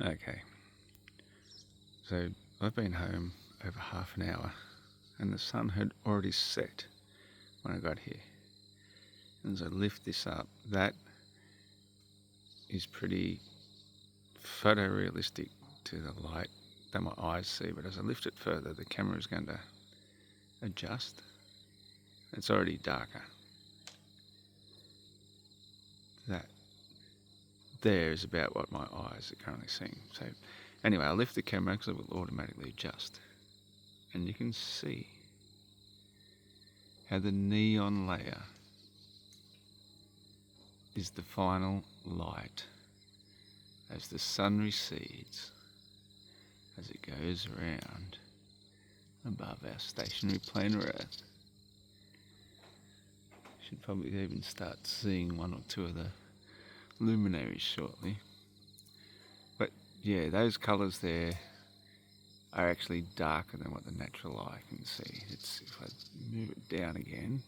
Okay, so I've been home over half an hour and the sun had already set when I got here. And as I lift this up, that is pretty photorealistic to the light that my eyes see, but as I lift it further, the camera is going to adjust. It's already darker. That there is about what my eyes are currently seeing. So anyway, I'll lift the camera because it will automatically adjust. And you can see how the neon layer is the final light as the sun recedes, as it goes around above our stationary planar Earth. Should probably even start seeing one or two of the luminaries shortly. But yeah, those colours there are actually darker than what the natural eye can see. If I move it down again,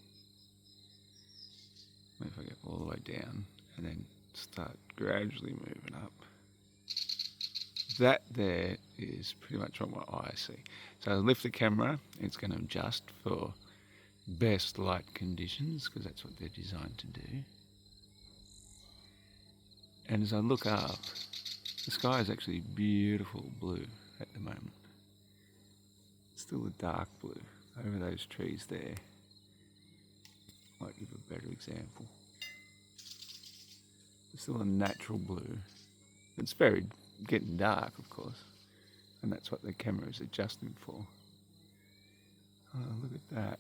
if I get all the way down and then start gradually moving up, that there is pretty much what my eyes see. So I lift the camera, it's going to adjust for best light conditions because that's what they're designed to do. And as I look up, the sky is actually beautiful blue at the moment. It's still a dark blue over those trees there. Might give a better example. It's still a natural blue. It's very getting dark, of course, and that's what the camera is adjusting for. Oh, look at that.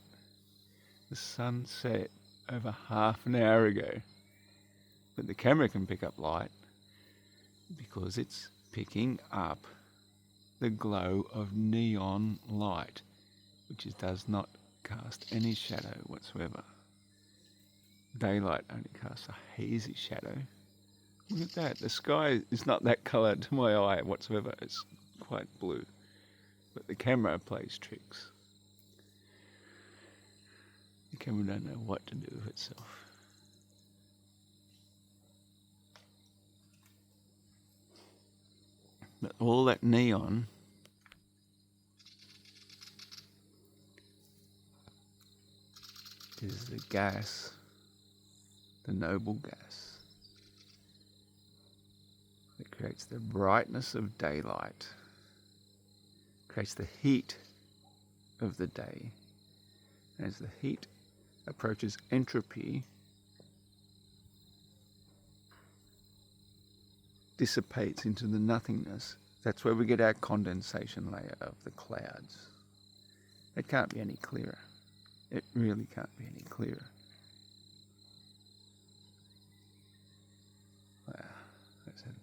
The sun set over half an hour ago, but the camera can pick up light because it's picking up the glow of neon light, which does not cast any shadow whatsoever. Daylight only casts a hazy shadow. Look at that, the sky is not that colour to my eye whatsoever, it's quite blue. But the camera plays tricks. The camera don't know what to do with itself. But all that neon is the gas, the noble gas, that creates the brightness of daylight, creates the heat of the day. And as the heat approaches entropy, dissipates into the nothingness. That's where we get our condensation layer of the clouds. It can't be any clearer. It really can't be any clearer. Wow, that's a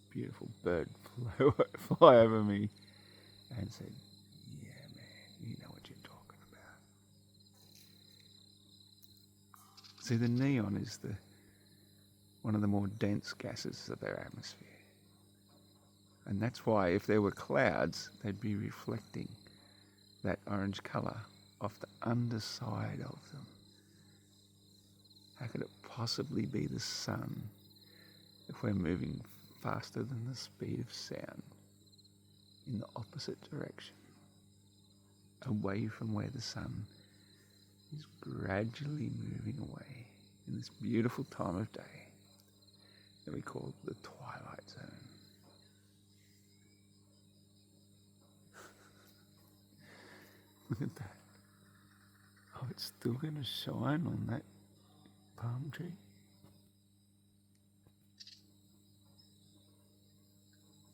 beautiful bird fly over me and said, "Yeah, man, you know what you're talking about." See, the neon is one of the more dense gases of our atmosphere. And that's why if there were clouds, they'd be reflecting that orange colour off the underside of them. How could it possibly be the sun if we're moving faster than the speed of sound in the opposite direction, away from where the sun is gradually moving away in this beautiful time of day that we call the twilight zone? Look at that. Oh, it's still going to shine on that palm tree.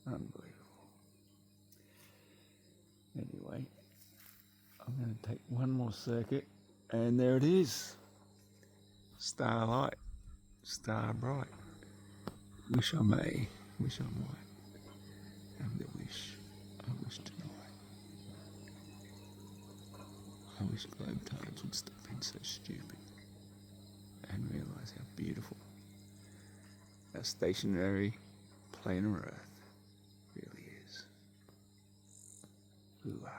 Unbelievable. Anyway, I'm going to take one more circuit, and there it is. Starlight, star bright. Wish I may, wish I might, have the wish I wish tonight. I wish globetrotters would stop being so stupid and realise how beautiful our stationary planar Earth really is. Hoo-rah.